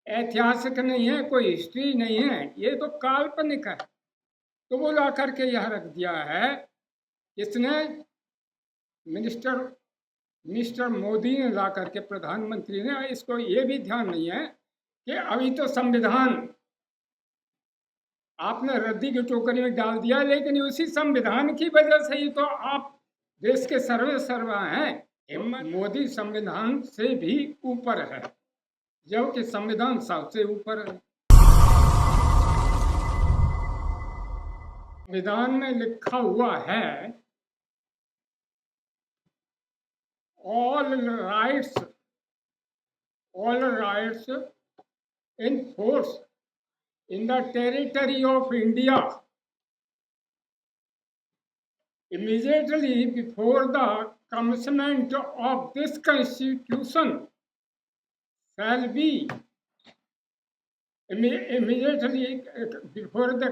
ऐतिहासिक नहीं है, कोई हिस्ट्री नहीं है, ये तो काल्पनिक है। तो वो ला करके यह रख दिया है। इसने मिनिस्टर मिस्टर मोदी ने ला करके, प्रधानमंत्री ने, इसको ये भी ध्यान नहीं है कि अभी तो संविधान आपने रद्दी की टोकरी में डाल दिया, लेकिन उसी संविधान की वजह से ही तो आप देश के सर्वे सर्वा हैं। हिम्मत मोदी संविधान से भी ऊपर है, जबकि संविधान सबसे ऊपर है। संविधान में लिखा हुआ है, all rights in force in the territory of India immediately before the commencement of this constitution shall be immediately before the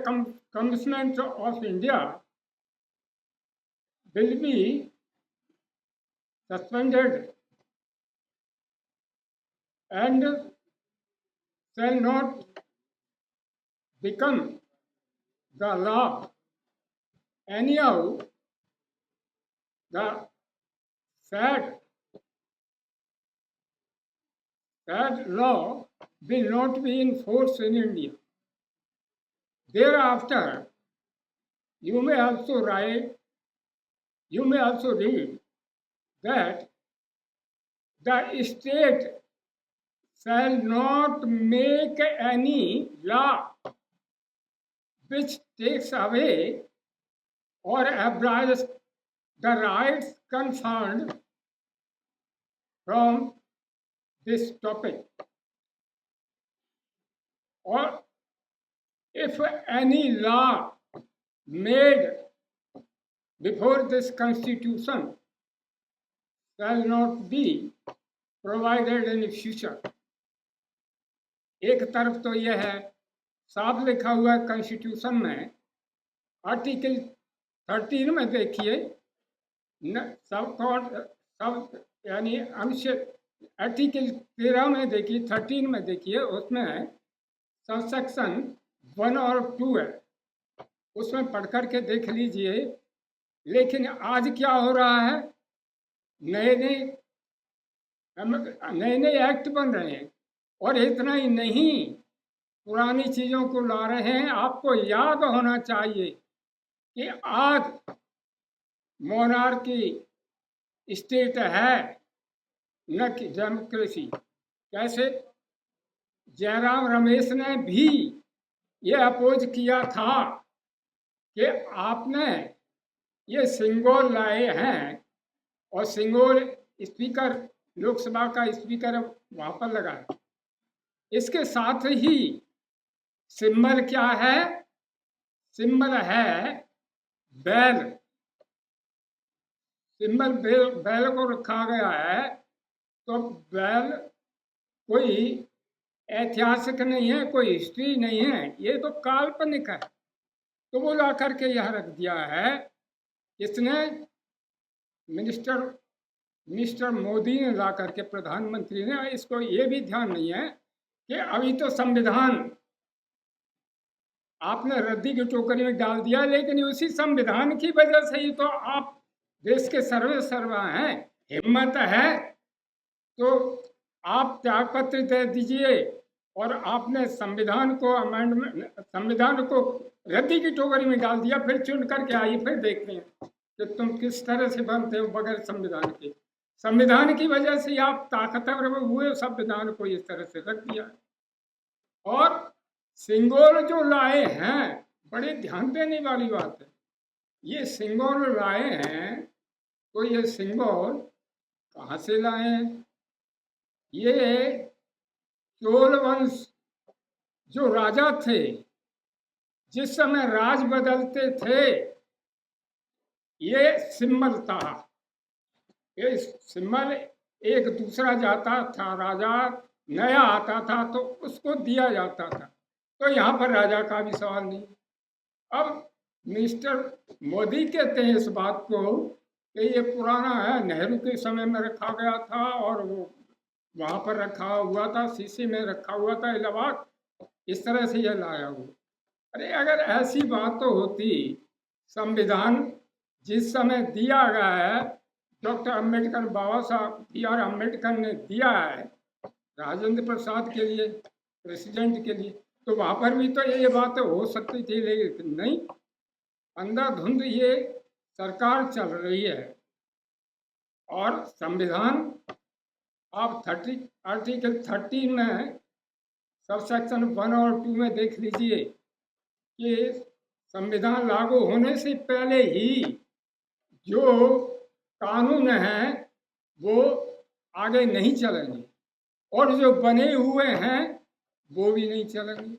commencement of India will be suspended and shall not become the law. Anyhow, the said law will not be in force in India. Thereafter, you may also read that the state shall not make any law which takes away or abrogates the rights conferred from this topic. Or if any law made before this constitution shall not be provided in future. एक तरफ तो यह है, साफ लिखा हुआ है constitution में, आर्टिकल 13 में देखिए, सब यानी अनुच्छेद आर्टिकल 13 में देखिए, 13 में देखिए, उसमें सब सेक्शन 1 और 2 है, उसमें पढ़ करके देख लीजिए। लेकिन आज क्या हो रहा है, नए नए एक्ट बन रहे हैं, और इतना ही नहीं, पुरानी चीज़ों को ला रहे हैं। आपको याद होना चाहिए कि आज मोनार्की स्टेट है, न कि डेमोक्रेसी। कैसे? जयराम रमेश ने भी ये अपोज किया था कि आपने ये सिंगोल लाए हैं, और सिंगोल स्पीकर, लोकसभा का स्पीकर वहाँ पर लगाए। इसके साथ ही सिंबल क्या है? सिंबल है बैल। सिंबल बैल को रखा गया है। तो बैल कोई ऐतिहासिक नहीं है, कोई हिस्ट्री नहीं है, ये तो काल्पनिक है। तो वो ला करके यह रख दिया है। इसने मिस्टर मोदी ने ला करके, प्रधानमंत्री ने, इसको ये भी ध्यान नहीं है कि अभी तो संविधान आपने रद्दी की टोकरी में डाल दिया, लेकिन उसी संविधान की वजह से ही तो आप देश के सर्वे सर्वा हैं। हिम्मत है तो आप त्याग पत्र दे दीजिए, और आपने संविधान को रद्दी की टोकरी में डाल दिया, फिर चुन करके आइए, फिर देखते हैं कि तुम किस तरह से बनते हो बगैर संविधान के। संविधान की वजह से आप ताकतवर हुए, संविधान को इस तरह से रख दिया। और सिंगोल जो लाए हैं, बड़े ध्यान देने वाली बात है, ये सिंगोल लाए हैं, तो ये सिंगोल कहाँ से लाए हैं? ये चोल वंश जो राजा थे, जिस समय राज बदलते थे, ये सिंबल था। ये सिंबल एक दूसरा जाता था, राजा नया आता था तो उसको दिया जाता था। तो यहाँ पर राजा का भी सवाल नहीं। अब मिस्टर मोदी कहते हैं इस बात को कि ये पुराना है, नेहरू के समय में रखा गया था, और वो वहां पर रखा हुआ था, शीशे में रखा हुआ था इलाहाबाद, इस तरह से यह लाया हुआ। अरे अगर ऐसी बात तो होती, संविधान जिस समय दिया गया है, डॉक्टर अम्बेडकर, बाबा साहब B.R. अम्बेडकर ने दिया है राजेंद्र प्रसाद के लिए, प्रेसिडेंट के लिए, तो वहां पर भी तो ये बातें हो सकती थी, लेकिन नहीं, अंधाधुंध ये सरकार चल रही है। और संविधान आप आर्टिकल 30 में सब सेक्शन 1 और 2 में देख लीजिए कि संविधान लागू होने से पहले ही जो कानून हैं वो आगे नहीं चलेंगे, और जो बने हुए हैं वो भी नहीं चलेंगे।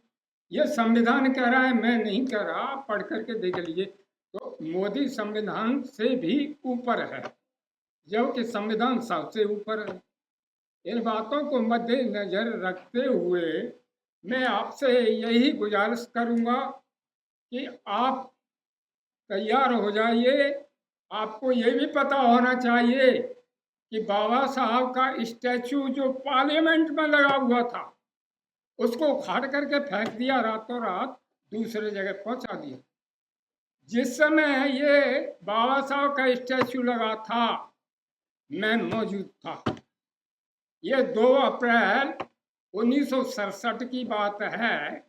ये संविधान कह रहा है, मैं नहीं कह रहा, पढ़ करके देख लीजिए। तो मोदी संविधान से भी ऊपर है, जबकि संविधान सबसे ऊपर है। इन बातों को मद्देनजर रखते हुए मैं आपसे यही गुजारिश करूंगा कि आप तैयार हो जाइए। आपको ये भी पता होना चाहिए कि बाबा साहब का स्टैचू जो पार्लियामेंट में लगा हुआ था, उसको उखाड़ करके फेंक दिया, रातों रात दूसरे जगह पहुंचा दिया। जिस समय ये बाबा साहब का स्टैचू लगा था, मैं मौजूद था। ये 2 अप्रैल 1967 की बात है।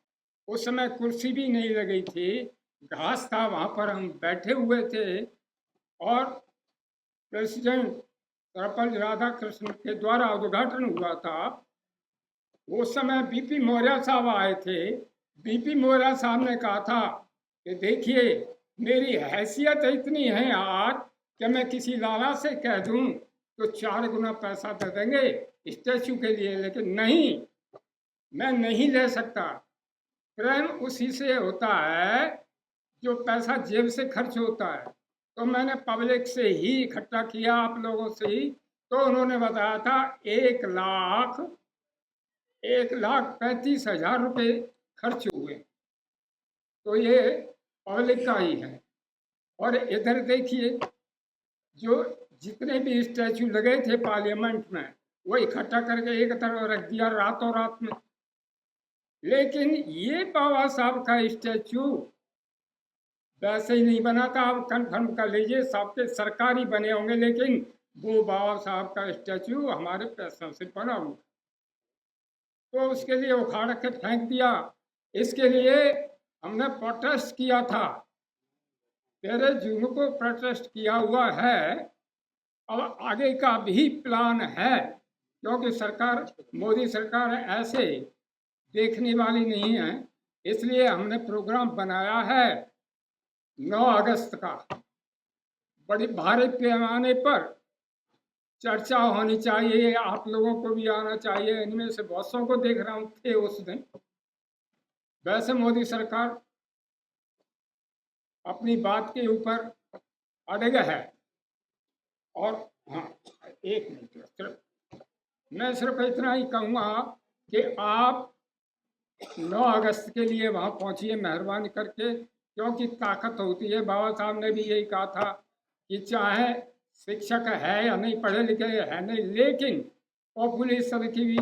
उस समय कुर्सी भी नहीं लगी थी, घास था, वहां पर हम बैठे हुए थे, और प्रेसिडेंट सर्वपल्ली राधाकृष्णन के द्वारा उद्घाटन हुआ था। उस समय बीपी मौर्य साहब आए थे। बीपी मौर्य साहब ने कहा था कि देखिए, मेरी हैसियत इतनी है आज कि मैं किसी लाला से कह दूं तो 4 गुना पैसा दे देंगे स्टैचू के लिए, लेकिन नहीं, मैं नहीं ले सकता। प्रेम उसी से होता है जो पैसा जेब से खर्च होता है। तो मैंने पब्लिक से ही इकट्ठा किया, आप लोगों से ही। तो उन्होंने बताया था 1,35,000 रुपये खर्च हुए। तो ये पब्लिक का ही है। और इधर देखिए, जो जितने भी स्टैचू लगे थे पार्लियामेंट में, वो इकट्ठा करके एक तरफ रख दिया रातों रात में। लेकिन ये बाबा साहब का स्टैचू वैसे ही नहीं बना था। आप कंफर्म कर लीजिए, सबके सरकारी बने होंगे, लेकिन वो बाबा साहब का स्टैचू हमारे पैसों से बना हुआ, तो उसके लिए उखाड़ के फेंक दिया। इसके लिए हमने प्रोटेस्ट किया था, 13 जून को प्रोटेस्ट किया हुआ है। अब आगे का भी प्लान है, क्योंकि सरकार, मोदी सरकार ऐसे देखने वाली नहीं है, इसलिए हमने प्रोग्राम बनाया है 9 अगस्त का। बड़ी भारी पैमाने पर चर्चा होनी चाहिए, आप लोगों को भी आना चाहिए। इनमें से बहुत सौ को देख रहा हूँ थे उस दिन। वैसे मोदी सरकार अपनी बात के ऊपर अड़ग है। और हाँ, एक मिनट, मैं सिर्फ इतना ही कहूँगा कि आप 9 अगस्त के लिए वहाँ पहुँचिए मेहरबानी करके, क्योंकि ताकत होती है। बाबा साहब ने भी यही कहा था कि चाहे शिक्षक है या नहीं, पढ़े लिखे है नहीं, लेकिन पॉपुलेशन की भी